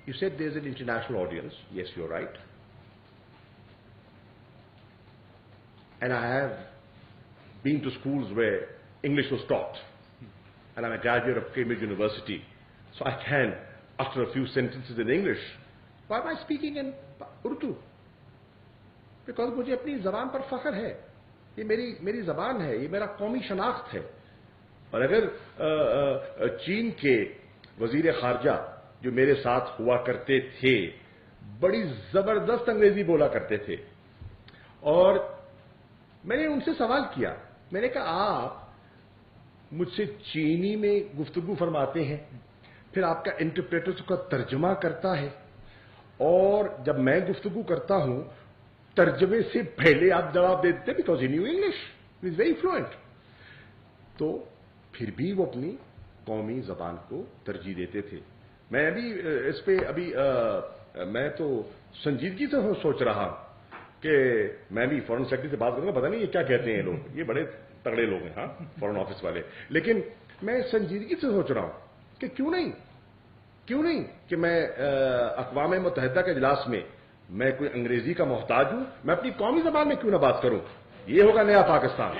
You said there's an international audience. Yes, you're right. And I have been to schools where English was taught. And I'm a graduate of Cambridge University. So I can utter a few sentences in English. Why am I speaking in Urdu? Because मुझे अपनी ज़बान पर फ़ख्र है. ये मेरी ज़बान है, ये मेरा कौमी शनाख्त है. और अगर चीन के वज़ीर ख़ारजा जो मेरे साथ हुआ करते थे, बड़ी ज़बरदस्त अंग्रेज़ी बोला करते थे. और मैंने उनसे सवाल किया. मैंने कहा, आप मुझसे चीनी में गुफ्तगू फरमाते हैं, फिर आपका इंटरप्रेटर उसका तर्जमा करता है, और जब मैं गुफ्तगू करता हूं तर्जमे से पहले आप जवाब दे देते, because he new English, is very fluent. तो फिर भी वो अपनी कौमी जबान को तरजीह देते थे. मैं अभी इस पे मैं तो संजीदगी से सोच रहा कि मैं भी फॉरेन सेक्रेटरी से बात करूंगा. पता नहीं ये क्या कहते हैं लोग, ये बड़े तगड़े लोग हैं, हाँ, फॉरेन ऑफिस वाले. लेकिन मैं संजीदगी से सोच रहा हूं कि क्यों नहीं कि मैं अक़वाम मुत्तहिदा के इजलास में मैं कोई अंग्रेजी का मोहताज हूं, मैं अपनी कौमी जबान में क्यों ना बात करूं. ये होगा नया पाकिस्तान.